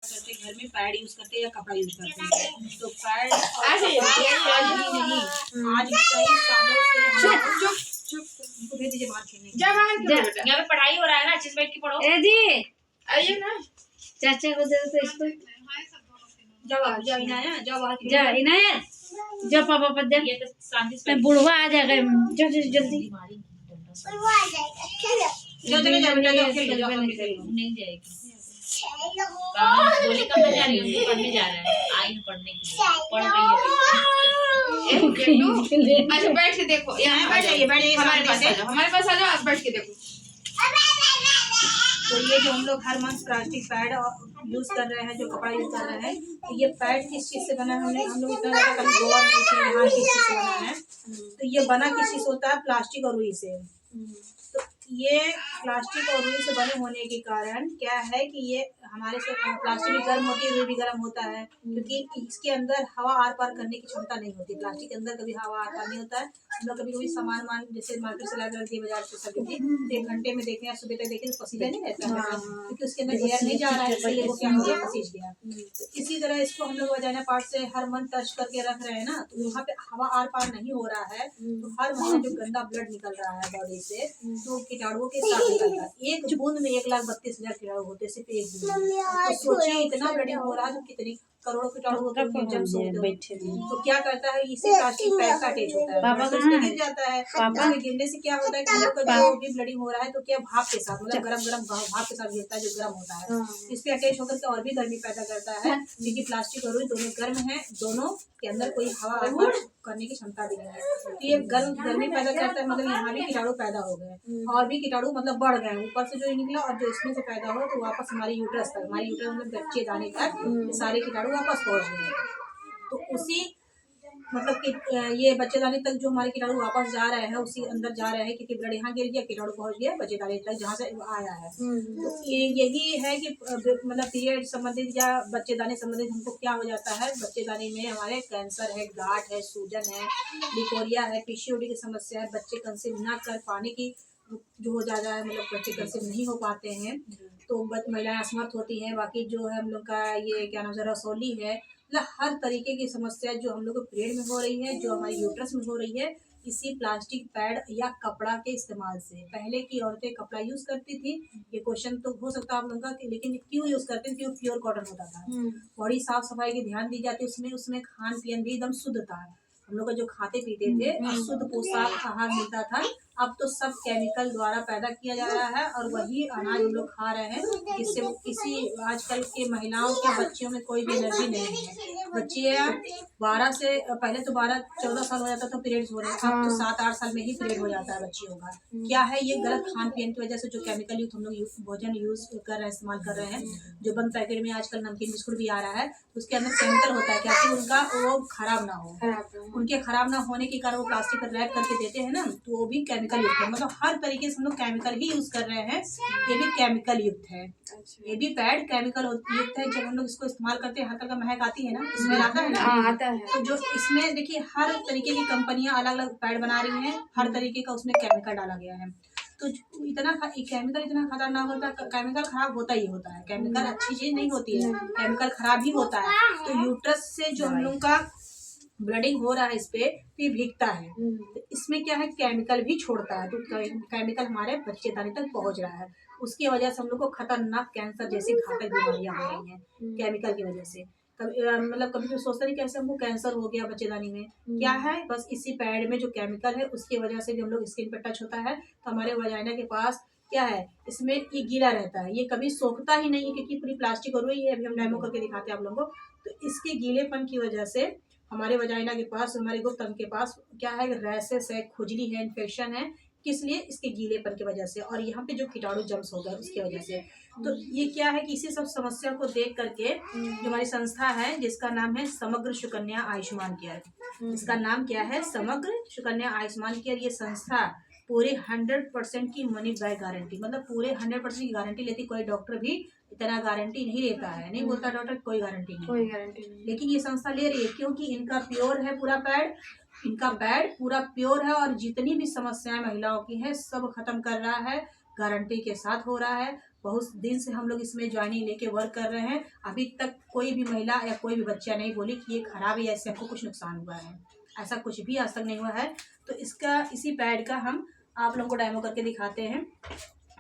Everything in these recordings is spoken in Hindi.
करते घर में पैड यूज करते हैं या कपड़ा यूज करते हैं, तो पैड आज नहीं आज कई सालों से उनको भेज दीजिए बाहर खेलने। यहाँ पे पढ़ाई हो रहा है ना, अच्छे से बैठ के पढ़ो। ए जी आइए ना, चाचा को दे दो इसको। जाओ इनाया, जाओ बाहर खेलो। जा इनायत जा पापा पर जा। ये तो शांति से बुढ़वा आ जाएगा, जल्दी जल्दी। चले जाओ बेटा, जाओ खेल लो, जाओ नहीं जाएगी। बोले कहाँ जा रही हो? पढ़ने जा रहा है, आई हूँ पढ़ने के लिए, पढ़ रही है। अच्छा बैठ के देखो, यहाँ बैठ जाइए, बैठ जाइए, हमारे पास आ जाओ, हमारे पास आ जाओ, आप बैठ के देखो। तो ये जो हम लोग हर मंथ प्लास्टिक पैड यूज कर रहे हैं, जो कपड़ा यूज कर रहे हैं, तो ये पैड किस चीज से बना है? हम लोग इतना ज्यादा कभी गौर नहीं किया यहाँ किस चीज से बना है। तो ये बना किस चीज होता है? प्लास्टिक और रुई से। तो ये प्लास्टिक और रुई से बने होने के कारण क्या है कि ये हमारे से प्लास्टिक भी गर्म होती है, रुई भी गर्म होता है, क्योंकि इसके अंदर हवा आर पार करने की क्षमता नहीं होती। प्लास्टिक के अंदर कभी हवा आर पार नहीं होता है। हम लोग कभी कभी सामान जैसे मार्केट से लाकर रखिए बाजार से सब्जी, तो 1 घंटे में देखें या सुबह तक देखें तो पसीजा नहीं रहता है, क्योंकि उसके अंदर एयर नहीं जा रहा है, इसलिए वो क्या हो गया? पसीज गया। तो इसी तरह इसको हम लोग वजाइना पार्ट से हर मंथ टच करके रख रहे हैं ना, तो वहाँ पे हवा आर पार नहीं हो रहा है, तो हर महीने जो गंदा ब्लड निकल रहा है बॉडी से, तो कीटाणुओं के साथ निकलता है। एक बूंद में 1,32,000 कीटाणु होते, सिर्फ एक बूंद। तो सोचिए इतना ब्लडिंग हो रहा है तो कितनी करोड़ों कीटाणु जम्स होते हैं। तो क्या करता है? इसी प्लास्टिक पैड का अटैच होता है, पापा उसमें गिर जाता है। उसमें गिरने से क्या होता है कि हम लोग का जो भी ब्लडिंग हो रहा है तो क्या भाप के साथ, मतलब गरम गरम भाप के साथ गिरता है, जो गर्म होता है, इस पे अटैच होकर के और भी गर्मी पैदा करता है, क्योंकि प्लास्टिक और रुई दोनों गर्म है, दोनों के अंदर कोई हवा करने की क्षमता भी नहीं है। तो ये गर्मी पैदा करता है, मतलब यहाँ भी कीटाणु पैदा हो गए और भी कीटाणु मतलब बढ़ गए, ऊपर से जो निकला और जो इसमें से पैदा हो, तो वापस हमारी यूट्रस तक, हमारी यूट्रस मतलब बच्चे दाने तक सारे कीटाणु वापस पहुँच गए। तो उसी मतलब कि ये बच्चेदानी तक जो हमारे कीटाणु वापस जा रहे हैं, उसी अंदर जा रहे हैं, क्योंकि ब्लड यहाँ गिर गया, कीटाणु पहुंच गया बच्चेदानी तक जहाँ से आया है। तो यही है कि मतलब पीरियड संबंधित या बच्चेदानी संबंधित हमको क्या हो जाता है? बच्चेदानी में हमारे कैंसर है, गांठ है, सूजन है, लिकोरिया है, पीसीओडी की समस्या है, बच्चे कंसीव न कर पाने की जो हो जाता है, मतलब बच्चे कंसीव नहीं हो पाते हैं, तो महिलाएं असमर्थ होती हैं। बाकी जो है हम लोग का ये क्या नाम है, रसौली है, मतलब हर तरीके की समस्या जो हम लोग को पीरियड में हो रही है, जो हमारी यूट्रस में हो रही है, इसी प्लास्टिक पैड या कपड़ा के इस्तेमाल से। पहले की औरतें कपड़ा यूज करती थी, ये क्वेश्चन तो हो सकता है आप लोगों का, लेकिन क्यों यूज करते थे? क्यों? प्योर कॉटन होता था, बॉडी साफ सफाई की ध्यान दी जाती, उसमें खान पीन भी एकदम शुद्ध था। हम लोग जो खाते पीते थे, शुद्ध पोषक आहार मिलता था। अब तो सब केमिकल द्वारा पैदा किया जा रहा है और वही अनाज हम लोग खा रहे हैं, जिससे किसी आजकल के महिलाओं के बच्चियों में कोई भी एनर्जी नहीं है। बच्चे 12 से पहले तो 12-14 साल हो जाता था पीरियड्स हो रहे हैं, अब तो 7-8 साल में ही पीरियड हो जाता है बच्चियों का। क्या है? ये गलत खान पीन की वजह से, जो केमिकल युक्त हम लोग भोजन यूज कर रहे हैं, इस्तेमाल कर रहे हैं, जो बंद पैकेट में आजकल नमकीन बिस्कुट भी आ रहा है, उसके अंदर केमिकल होता है, क्या कि उनका वो खराब ना हो, उनके खराब ना होने के कारण वो प्लास्टिक पर रैप करके देते हैं ना, तो वो भी केमिकल युक्त है। मतलब हर तरीके से हम लोग केमिकल ही यूज कर रहे हैं, ये भी केमिकल युक्त है। ये भी पैड केमिकल युक्त है। जब हम लोग इसको इस्तेमाल करते हैं, हल्का का महक आती है ना, इसमें आता है ना, आता है। तो जो इसमें देखिए हर तरीके की कंपनियां अलग अलग पैड बना रही हैं, हर तरीके का उसमें केमिकल डाला गया है। तो इतना केमिकल इतना खतरनाक होता है, केमिकल खराब होता ही होता है, केमिकल अच्छी चीज नहीं होती है, केमिकल खराब ही होता है। तो यूट्रस से जो हम लोग का ब्लडिंग हो रहा है, इस पे फिर भीगता है, तो इसमें क्या है? केमिकल भी छोड़ता है, तो केमिकल हमारे बच्चेदानी तक पहुंच रहा है, उसकी वजह से हम लोग को खतरनाक कैंसर जैसी घातक बीमारियां हो रही हैं केमिकल की वजह से। मतलब कभी तो सोचते नहीं कैसे हमको कैंसर हो गया बच्चेदानी में, क्या है? बस इसी पैड में जो केमिकल है उसकी वजह से भी हम लोग स्किन पर टच होता है, तो हमारे वजाइना के पास क्या है, इसमें ये गीला रहता है, ये कभी सोखता ही नहीं है, क्योंकि पूरी प्लास्टिक और वही है। अभी हम डेमो करके दिखाते हैं आप लोगों को। तो इसके गीलेपन की वजह से हमारे वजाइना के पास, हमारे गुप्त अंग के पास क्या है? रैसेस है, खुजली है, इन्फेक्शन है। किस लिए? इसके गीलेपन की वजह से, और यहाँ पे जो कीटाणु जम्स हो गए उसकी वजह से। तो ये क्या है कि इसी सब समस्या को देख करके जो हमारी संस्था है, जिसका नाम है समग्र सुकन्या आयुष्मान केयर, इसका नाम क्या है? समग्र सुकन्या आयुष्मान केयर। ये संस्था पूरे 100% की मनी बैक गारंटी, मतलब पूरे 100% की गारंटी लेती। कोई डॉक्टर भी इतना गारंटी नहीं लेता है, नहीं बोलता डॉक्टर कोई गारंटी नहीं, लेकिन ये संस्था ले रही है, क्योंकि इनका प्योर है पूरा पैड, इनका पैड पूरा प्योर है, और जितनी भी समस्याएं महिलाओं की है सब खत्म कर रहा है, गारंटी के साथ हो रहा है। बहुत दिन से हम लोग इसमें ज्वाइनिंग लेके वर्क कर रहे हैं। अभी तक कोई भी महिला या कोई भी बच्चा नहीं बोली कि ये खराब है या इससे हमको कुछ नुकसान हुआ है। ऐसा कुछ भी आज तक नहीं हुआ है। तो इसी पैड का हम आप लोगों को डेमो करके दिखाते हैं,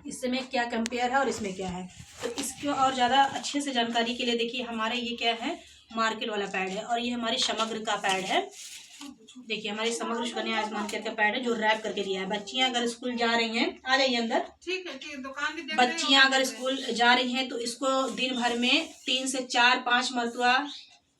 इसमें क्या कंपेयर है और इसमें क्या है। तो इसको और ज़्यादा अच्छे से जानकारी के लिए देखिए, हमारे ये क्या है, मार्केट वाला पैड है और ये हमारी समग्र का पैड है। देखिए हमारी समग्र सुकन्या आयुष्मान केयर का पैड है जो रैप करके दिया है। बच्चियां अगर स्कूल जा रही हैं, आ जाइए अंदर, ठीक है दुकान भी बच्चियां अगर स्कूल जा रही हैं तो इसको दिन भर में 3 से 4-5 मरतबा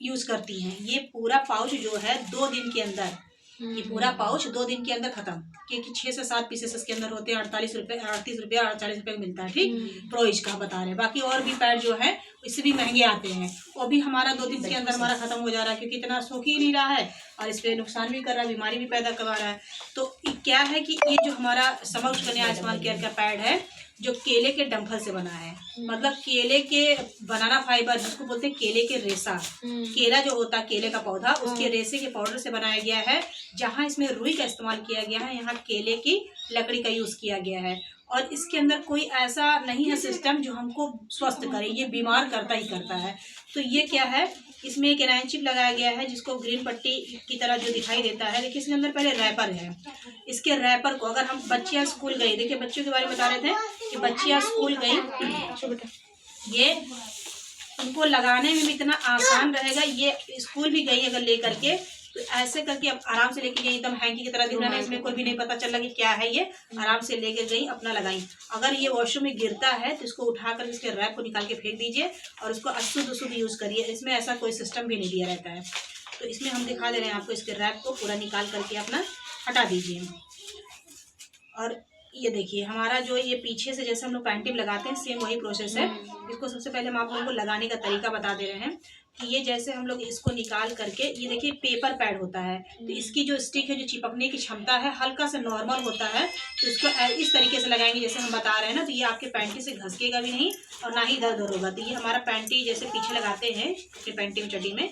यूज करती हैं। ये पूरा पाउच जो है 2 दिन के अंदर, ये पूरा पाउच 2 दिन के अंदर खत्म, क्योंकि 6 से 7 पीसेस इसके अंदर होते हैं। 38 रुपये 38 रुपया 40 रुपये का मिलता है, ठीक, प्रोइज का बता रहे हैं। बाकी और भी पैड जो है इससे भी महंगे आते हैं, वो भी हमारा 2 दिन के अंदर हमारा खत्म हो जा रहा है, क्योंकि इतना सूख ही नहीं रहा है और इस पर नुकसान भी कर रहा है, बीमारी भी पैदा करवा रहा है। तो क्या है कि ये जो हमारा समग्र सुकन्या आयुष्मान केयर का पैड है जो केले के डंठल से बना है, मतलब केले के बनाना फाइबर जिसको बोलते हैं, केले के रेशा, केला जो होता है केले का पौधा, उसके रेशे के पाउडर से बनाया गया है। जहाँ इसमें रुई का इस्तेमाल किया गया है, यहाँ केले की लकड़ी का यूज किया गया है। और इसके अंदर कोई ऐसा नहीं है सिस्टम जो हमको स्वस्थ करे, ये बीमार करता ही करता है। तो ये क्या है, इसमें एक एनाइन चिप लगाया गया है जिसको ग्रीन पट्टी की तरह जो दिखाई देता है। देखिए इसके अंदर पहले रैपर है, इसके रैपर को अगर हम बच्चियां स्कूल गई, देखिए बच्चों के बारे में बता रहे थे कि बच्चियां स्कूल गई, ये उनको लगाने में भी इतना आसान रहेगा। ये स्कूल भी गई अगर ले करके तो ऐसे करके अब आराम से लेके गई, एकदम हैंकी की तरह दिख रहा है, इसमें कोई भी नहीं पता चल रहा कि क्या है, ये आराम से लेके गई अपना लगाई। अगर ये वॉशरूम में गिरता है तो इसको उठाकर इसके रैप को निकाल के फेंक दीजिए और उसको अशुद्ध यूज करिए। इसमें ऐसा कोई सिस्टम भी नहीं दिया रहता है। तो इसमें हम दिखा दे रहे हैं आपको, इसके रैप को पूरा निकाल करके अपना हटा दीजिए। और ये देखिए हमारा जो ये पीछे से जैसे हम लोग पैंटिप लगाते हैं, सेम वही प्रोसेस है। इसको सबसे पहले हम आप लोगों को लगाने का तरीका बता दे रहे हैं कि ये जैसे हम लोग इसको निकाल करके, ये देखिए पेपर पैड होता है, तो इसकी जो स्टिक है, जो चिपकने की क्षमता है हल्का सा नॉर्मल होता है। तो इसको इस तरीके से लगाएंगे जैसे हम बता रहे हैं ना, तो ये आपके पैंटी से घसकेगा भी नहीं और ना ही दर्द होगा। तो ये हमारा पैंटी जैसे पीछे लगाते हैं अपने पैंटी में चड्डी में,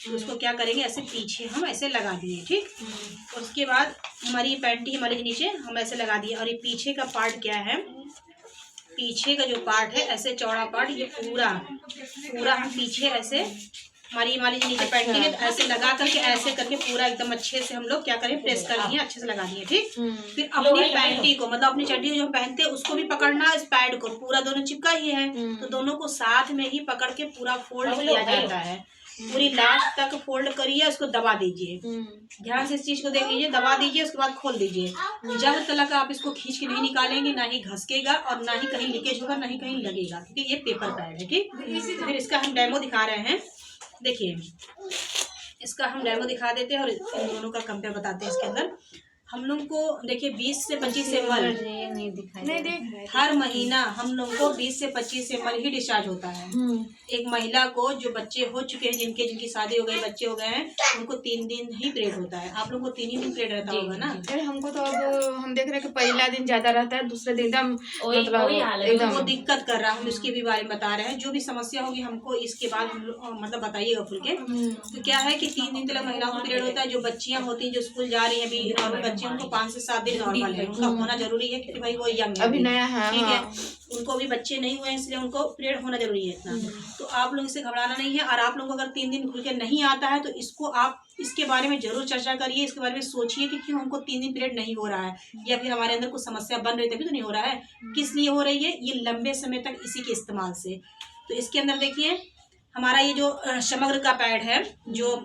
तो उसको क्या करेंगे, ऐसे पीछे हम ऐसे लगा दिए, ठीक। और उसके बाद हमारी पैंटी हमारे नीचे हम ऐसे लगा दिए। और ये पीछे का पार्ट क्या है, पीछे का जो पार्ट है ऐसे चौड़ा पार्ट, ये पूरा हम पीछे ऐसे हमारी नीचे पैंटी है, तो ऐसे लगा करके ऐसे करके पूरा एकदम अच्छे से हम लोग क्या करें, प्रेस कर दिए, अच्छे से लगा दिए, ठीक। फिर अपनी पैंटी को, मतलब अपनी चड्डी जो पहनते हैं उसको भी पकड़ना, इस पैड को पूरा दोनों चिपका ही है, तो दोनों को साथ में ही पकड़ के पूरा फोल्ड किया जाता है। पूरी लास्ट तक फोल्ड करिए, उसको दबा दीजिए, ध्यान से इस चीज को देख लीजिए, दबा दीजिए, उसके बाद खोल दीजिए। जब तक आप इसको खींच के नहीं निकालेंगे, ना ही घसकेगा और ना ही कहीं लीकेज होगा, ना ही कहीं लगेगा, क्योंकि ये पेपर पैड है, ठीक। फिर इसका हम डेमो दिखा रहे हैं, देखिए इसका हम डेमो दिखा देते हैं और इन दोनों का कंपेयर बताते हैं। इसके अंदर हम लोग को देखिए 20 से 25 ml हर महीना हम लोग को 20 से 25 ml ही डिस्चार्ज होता है। एक महिला को जो बच्चे हो चुके हैं, जिनकी शादी हो गई, बच्चे हो गए हैं, उनको 3 दिन ही पीरियड होता है। आप लोग को 3 ही दिन पीरियड रहता होगा ना? अरे हमको तो अब हम देख रहे हैं कि पहला दिन ज्यादा रहता है, दूसरे दिन एकदम मतलब एकदम वो दिक्कत कर रहा है। हम इसके भी बारे में बता रहे हैं, जो भी समस्या होगी हमको इसके बाद मतलब बताइएगा खुल के। तो क्या है कि 3 दिन तक महिलाओं को पीरियड होता है। जो बच्चियां होती हैं, जो स्कूल जा रही है, अभी नॉर्मल बच्चे, उनको 5 से 7 दिन नॉर्मल है, उनका होना जरूरी है, क्योंकि भाई वो यंग है, अभी नया है, ठीक है। उनको अभी बच्चे नहीं हुए हैं, इसलिए उनको पीरियड होना जरूरी है इतना। तो आप लोग इससे घबराना नहीं है। और आप लोगों को अगर 3 दिन खुल के नहीं आता है तो इसको आप इसके बारे में जरूर चर्चा करिए, इसके बारे में सोचिए कि क्यों हमको 3 दिन पीरियड नहीं हो रहा है, या फिर हमारे अंदर कुछ समस्या बन रही तभी तो नहीं हो रहा है। किस लिए हो रही है, ये लंबे समय तक इसी के इस्तेमाल से। तो इसके अंदर देखिए हमारा ये जो समग्र का पैड है, जो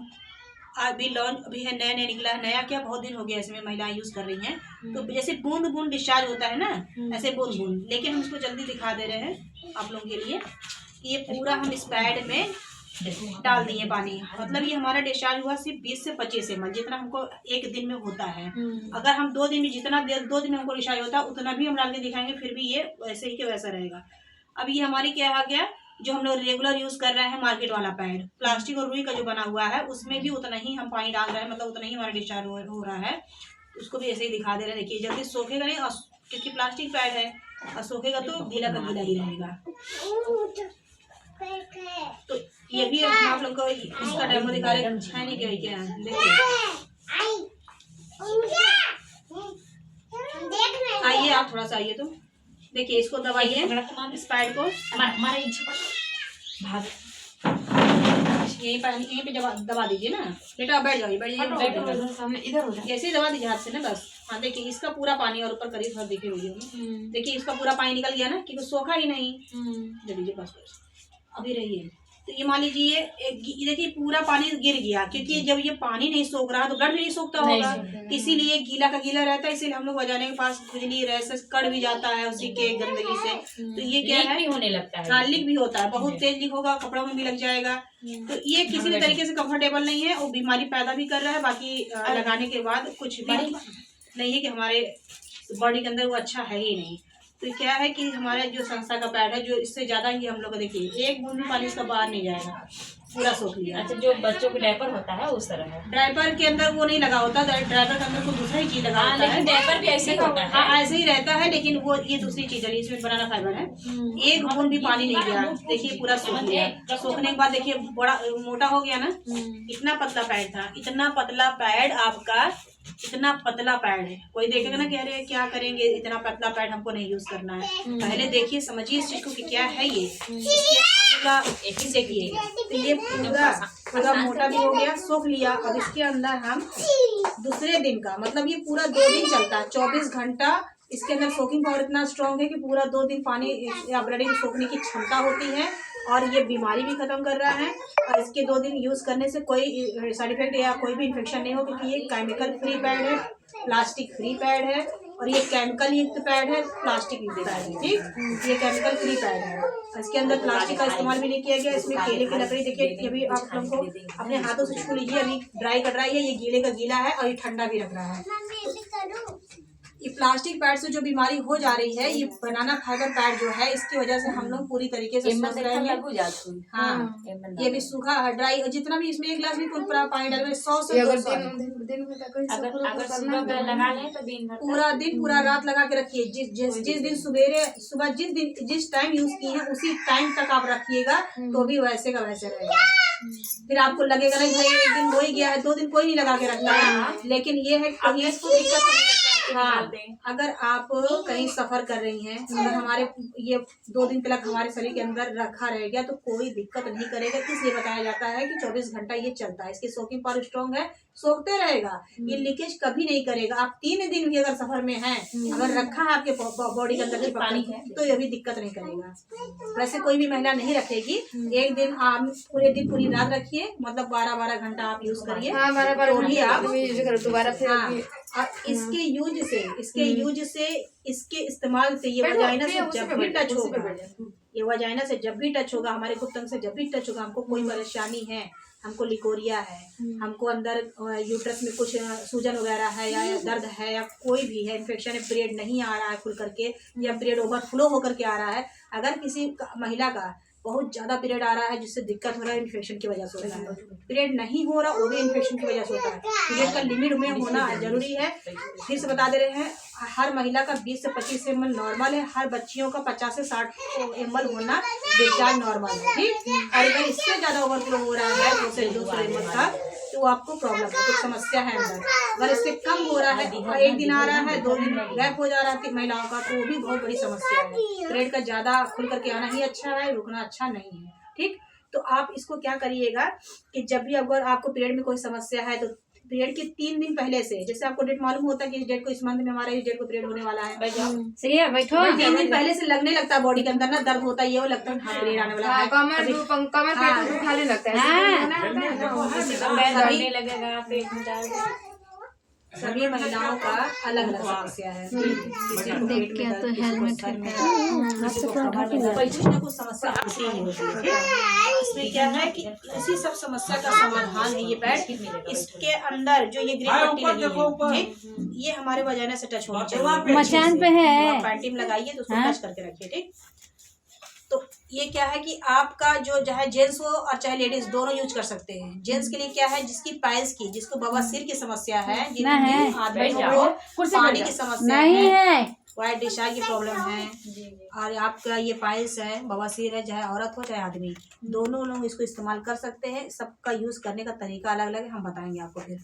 अभी लॉन्च अभी है, नया निकला है, नया क्या बहुत दिन हो गया इसमें महिलाएं यूज कर रही हैं। तो जैसे बूंद बूंद डिस्चार्ज होता है ना, ऐसे बूंद बूंद, लेकिन हम इसको जल्दी दिखा दे रहे हैं आप लोगों के लिए। ये पूरा हम इस पैड में डाल दिए पानी, मतलब ये हमारा डिस्चार्ज हुआ सिर्फ 20 से 25 ml, जितना हमको एक दिन में होता है। अगर हम 2 दिन में जितना 2 दिन में हमको डिस्चार्ज होता है उतना भी हम डाल के दिखाएंगे, फिर भी ये वैसे ही के वैसा रहेगा। अब ये हमारी क्या आ गया, जो हम लोग रेगुलर यूज कर रहे हैं मार्केट वाला पैड, प्लास्टिक और रुई का जो बना हुआ है, उसमें भी उतना ही हम पानी डाल रहे हैं, मतलब उतना ही हमारा डिस्चार्ज हो रहा है। उसको भी ऐसे ही दिखा दे रहे हैं। देखिए जल्दी सोखेगा नहीं, क्योंकि प्लास्टिक पैड है, और सोखेगा तो गीला का गीला ही रहेगा। तो ये भी हम आप लोग को इसका डेमो दिखा रहे हैं, है नहीं क्या देखिए। आइए आप थोड़ा सा आइए, तो देखिए इसको दबाइए इस पैड को, हमारे भाग यहीं पे दबा दीजिए ना बेटा। बैठ जाइए, बैठिए, सामने इधर हो जाए, ऐसे ही दबा दीजिए हाथ से ना बस। हाँ देखिए इसका पूरा पानी और ऊपर करीब थोड़ा देखिए वीडियो में, देखिए इसका पूरा पानी निकल गया ना, क्योंकि सोखा ही नहीं। दे दीजिए बस बस, अभी रहिए। तो ये मान लीजिए देखिए पूरा पानी गिर गया, क्योंकि जब ये पानी नहीं सोख रहा तो ब्लड भी नहीं सोखता होगा, इसीलिए गीला का गीला रहता है। इसीलिए हम लोग बजाने के पास खुजली रैशेस कड़ भी जाता है उसी के गंदगी से। तो ये क्या है, भी होने लगता है। हाँ लीक भी होता है, बहुत तेज लीक होगा, कपड़ों में भी लग जाएगा। तो ये किसी भी तरीके से कंफर्टेबल नहीं है और बीमारी पैदा भी कर रहा है। बाकी लगाने के बाद कुछ भी नहीं है कि हमारे बॉडी के अंदर वो अच्छा है ही नहीं। तो क्या है कि हमारा जो संस्था का पैड है, जो इससे ज्यादा ही हम लोग देखिए एक बूंद भी पानी इसका बाहर नहीं जाएगा, पूरा सोख लिया। अच्छा, जो बच्चों के डायपर होता है उस तरह है। डायपर के अंदर वो नहीं लगा होता, डायपर के अंदर कोई दूसरा ही चीज लगा होता है। डायपर भी ऐसे ही होता है। हाँ ऐसे ही रहता है, लेकिन वो ये दूसरी चीज है, इसमें बनाना फाइबर है। एक बूंद भी पानी नहीं गया, देखिए पूरा सोख लिया। सोखने के बाद देखिए बड़ा मोटा हो गया ना, इतना पतला पैड था, इतना पतला पैड आपका, इतना पतला पैड है। कोई देखेगा ना, कह रहे हैं क्या करेंगे, इतना पतला पैड हमको नहीं यूज करना है। पहले देखिए समझिए इस चीज को कि क्या है ये। देखिए तो ये पूरा मोटा भी हो गया, सोख लिया। अब इसके अंदर हम दूसरे दिन का, मतलब ये पूरा 2 दिन चलता है, 24 घंटा इसके अंदर सोकिंग पावर इतना स्ट्रॉन्ग है कि पूरा 2 दिन पानी या ब्लड में सोखने की क्षमता होती है। और ये बीमारी भी खत्म कर रहा है। और इसके 2 दिन यूज करने से कोई साइड इफेक्ट या कोई भी इन्फेक्शन नहीं हो, क्योंकि ये केमिकल फ्री पैड है, प्लास्टिक फ्री पैड है, और ये केमिकल युक्त पैड है, प्लास्टिक युक्त पैड है। ठीक, ये केमिकल फ्री पैड है, इसके अंदर प्लास्टिक का इस्तेमाल भी नहीं किया गया। इसमें केले की लकड़ी देखिए, अभी आप लोगों को अपने हाथों से छू लीजिए, अभी ड्राई कर रहा है, ये गीले का गीला है और ये ठंडा भी रख रहा है। ये प्लास्टिक पैड से जो बीमारी हो जा रही है, ये बनाना फाइबर पैड जो है, इसकी वजह से हम लोग पूरी तरीके से स्वस्थ रहे हैं। हाँ ये भी सूखा ड्राई, जितना भी इसमें 1 गिलास भी पूरा पानी डालवे 100 से 200 अगर सुबह लगा लें तो दिन भर पूरा दिन पूरा रात लगा के रखिए। जिस दिन सुबह जिस टाइम यूज किए हैं उसी टाइम तक आप रखिएगा, तो भी वैसे का वैसे रहेगा। फिर आपको लगेगा नहीं भाई 1 दिन हो ही गया है, 2 दिन कोई नहीं लगा के रखता है। लेकिन ये है कि इसको दिक्कत, हाँ अगर आप कहीं सफर कर रही हैं, अगर हमारे ये 2 दिन तक हमारे शरीर के अंदर रखा रह गया तो कोई दिक्कत नहीं करेगा। इसलिए बताया जाता है कि 24 घंटा ये चलता है, इसकी सोकिंग पावर स्ट्रॉन्ग है, सोखते रहेगा, ये लीकेज कभी नहीं करेगा। आप 3 दिन भी अगर सफर में हैं, अगर रखा है आपके बॉडी के अंदर पानी है, तो ये भी दिक्कत नहीं करेगा। वैसे कोई भी महिला नहीं रखेगी। 1 दिन आप पूरे दिन पूरी रात रखिए, मतलब 12-12 घंटा आप यूज करिए, तो भी आप दोबारा। और इसके यूज से इसके इस्तेमाल से ये वजाइना से जब भी टच होगा, ये वजाइना से जब भी टच होगा, हमारे गुप्तंग से जब भी टच होगा, हमको कोई परेशानी है, हमको लिकोरिया है, हमको अंदर यूट्रस में कुछ सूजन वगैरह है या दर्द है या कोई भी है, इन्फेक्शन है, पीरियड नहीं आ रहा है खुल करके या पीरियड ओवरफ्लो होकर के आ रहा है, अगर किसी महिला का बहुत ज्यादा पीरियड आ रहा है जिससे दिक्कत हो रहा है, इन्फेक्शन की वजह से होता है। पीरियड नहीं हो रहा वो भी इन्फेक्शन की वजह से होता है। पीरियड का लिमिट में होना जरूरी है। फिर से बता दे रहे हैं, हर महिला का 20 से 25 ml नॉर्मल है, हर बच्चियों का 50 से 60 ml होना डिस्चार्ज नॉर्मल है। ठीक, और अगर इससे ज्यादा ओवरफ्लो हो रहा है 200 ml का, तो वो आपको प्रॉब्लम है, कुछ समस्या है अंदर। अगर इससे कम हो रहा है, 1 दिन आ रहा है, 2 दिन गैप हो जा रहा है महिलाओं का, तो वो भी बहुत बड़ी समस्या है। पीरियड का ज्यादा खुल करके आना ही अच्छा है, रुकना अच्छा नहीं है। ठीक, तो आप इसको क्या करिएगा कि जब भी अगर आपको पीरियड में कोई समस्या है, तो पीरियड के 3 दिन पहले से, जैसे आपको डेट मालूम होता है कि इस डेट को, इस मंथ में हमारा इस डेट को पीरियड होने वाला है, सही है, बैठो। 3 दिन पहले से लगने लगता है बॉडी के अंदर ना, दर्द होता है, ये वो लगता है हाँ पीरियड आने वाला है, कमर दुखाने लगता है। सभी महिलाओं का अलग अलग समस्या है। देख के तो हेलमेट कुछ न कुछ समस्या होती ही होती है। इसमें क्या है कि इसी सब समस्या का समाधान है ये पैड। इसके अंदर जो ये ग्रीन पट्टी लगी है, ये हमारे वजाइना से टच होनी चाहिए। मचान पे है, पैंटीम लगाइए तो उसको टच करके रखिए। ठीक, तो ये क्या है कि आपका जो चाहे जेंट्स हो और चाहे लेडीज दोनों यूज कर सकते हैं। जेंट्स के लिए क्या है, जिसकी पाइल्स की, जिसको बवासीर की समस्या है, जिन आदमियों को पानी की समस्या है, वाइट डिस्चार्ज की प्रॉब्लम है, और आपका ये पाइल्स है, बवासीर है, चाहे औरत हो चाहे आदमी, दोनों लोग इसको इस्तेमाल कर सकते हैं। सबका यूज़ करने का तरीका अलग अलग है, हम बताएंगे आपको फिर।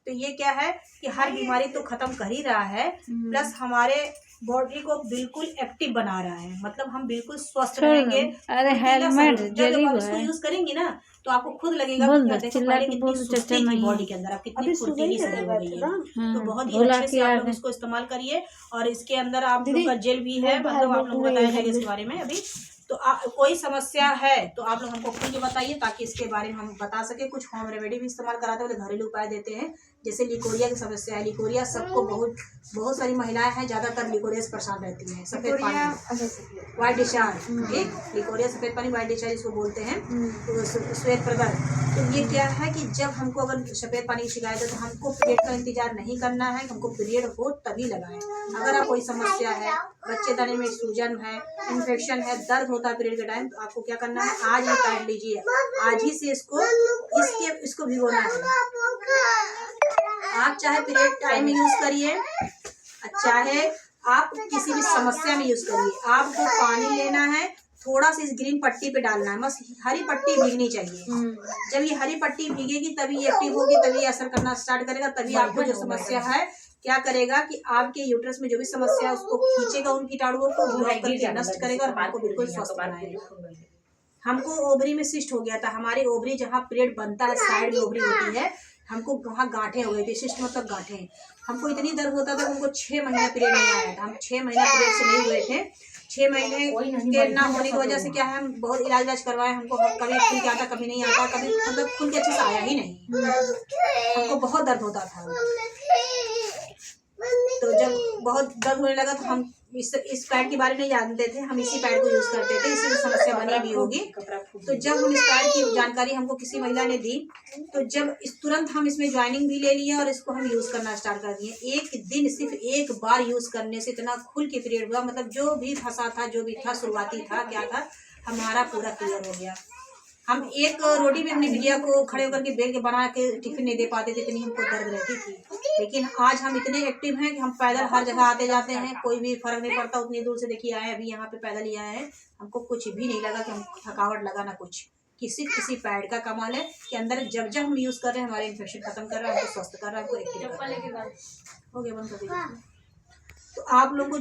तो ये क्या है कि हर बीमारी तो ख़त्म कर ही रहा है, प्लस हमारे बॉडी को बिल्कुल एक्टिव बना रहा है, मतलब हम बिल्कुल स्वस्थ रहेंगे। अरे हेलमेट जरी जब आप हुआ इसको है। यूज़ करेंगी ना तो आपको खुद लगेगा बोल कि दो, देखो चिल्ला पहले के कितनी बोल दो, सुस्ती चाचा थी नहीं। बॉडी के अंदर, अब कितनी फुर्तीली शरीर हो गई है। तो बहुत ही भोला अच्छे से की आप याद लोग है। इसको इस्तेमाल करिए। और इसके अंदर आप लोग का जेल भी है, मतलब आप लोग को बताया जाएगा इसके बारे में अभी। तो कोई समस्या है तो आप लोग हमको खुल के बताइए, ताकि इसके बारे में हम बता सके। कुछ होम रेमेडी भी इस्तेमाल कराते हैं, घरेलू उपाय देते हैं। जैसे लिकोरिया की समस्या है, लिकोरिया सबको बहुत सारी महिलाएं हैं, ज़्यादातर लिकोरिया से परेशान रहती हैं। सफ़ेद पानी, वाइट डिस्चार्ज, ठीक, लिकोरिया सफ़ेद पानी, वाइट डिस्चार्ज इसको बोलते हैं, तो श्वेत प्रदर। तो ये क्या है कि जब हमको अगर सफ़ेद पानी की शिकायत है तो हमको पीरियड का इंतजार नहीं करना है, हमको पीरियड हो तभी लगाएं। अगर आप कोई समस्या है, बच्चेदानी में सूजन है, इन्फेक्शन है, दर्द होता है पीरियड के टाइम, तो आपको क्या करना है, आज ये पैड लीजिए, आज ही से इसको भिगोना है। आप चाहे पीरियड टाइम में यूज़ करिए, चाहे आप किसी भी समस्या में यूज़ करिए। आपको पानी लेना है, थोड़ा सा इस ग्रीन पट्टी पे डालना है, बस हरी पट्टी भीगनी चाहिए। जब ये हरी पट्टी भीगेगी तभी ये एक्टिव होगी, तभी असर करना स्टार्ट करेगा, तभी आपको जो समस्या है क्या करेगा कि आपके यूट्रस में जो भी समस्या है उसको खींचेगा, उन कीटाणुओं को ब्लॉक करके नष्ट करेगा और हमको बिल्कुल स्वस्थ बनाएगा। हमको ओवरी में सिस्ट हो गया था, हमारी ओवरी जहाँ पीरियड बनता है साइड में ओवरी होती है, हमको वहाँ गांठें हो गई थी। सिस्ट मतलब गांठें। हमको इतनी दर्द होता था, हमको 6 महीना पीरियड नहीं आया था, हम 6 महीना पीरियड से नहीं हुए थे। 6 महीने के ना होने की वजह से क्या है, हम बहुत इलाज करवाए, हमको कभी खुल के आता, कभी नहीं आता, कभी मतलब खुल के अच्छे से आया ही नहीं, हमको बहुत दर्द होता था। तो जब बहुत दर्द होने लगा तो हम इस पैड के बारे में जानते थे, हम इसी पैड को यूज़ करते थे, इसी समस्या बनी भी होगी। तो जब हम इस पैड की जानकारी हमको किसी महिला ने दी, तो जब तुरंत हम इसमें ज्वाइनिंग भी ले लिए और इसको हम यूज़ करना स्टार्ट कर दिए। एक दिन सिर्फ एक बार यूज़ करने से इतना खुल के पीरियड हुआ, मतलब जो भी फंसा था, जो भी था, शुरुआती था, क्या था, हमारा पूरा क्लियर हो गया। हम एक रोटी भी अपनी बिटिया को खड़े होकर के बेल के बना के टिफिन नहीं दे पाते थे, इतनी हमको दर्द रहती थी। लेकिन आज हम इतने एक्टिव हैं कि हम पैदल हर जगह आते जाते हैं, कोई भी फर्क नहीं पड़ता। उतनी दूर से देखिए आए, अभी यहाँ पे पैदल ही आए हैं, हमको कुछ भी नहीं लगा कि हम थकावट लगा ना कुछ। किसी पैड का कमाल है कि अंदर जब हम यूज़ कर रहे हैं हमारे इन्फेक्शन खत्म कर रहा है, हमको स्वस्थ कर रहा है, हमको एक्टिव कर रहा है। हो गया, बंद कर दीजिए। तो आप लोगों को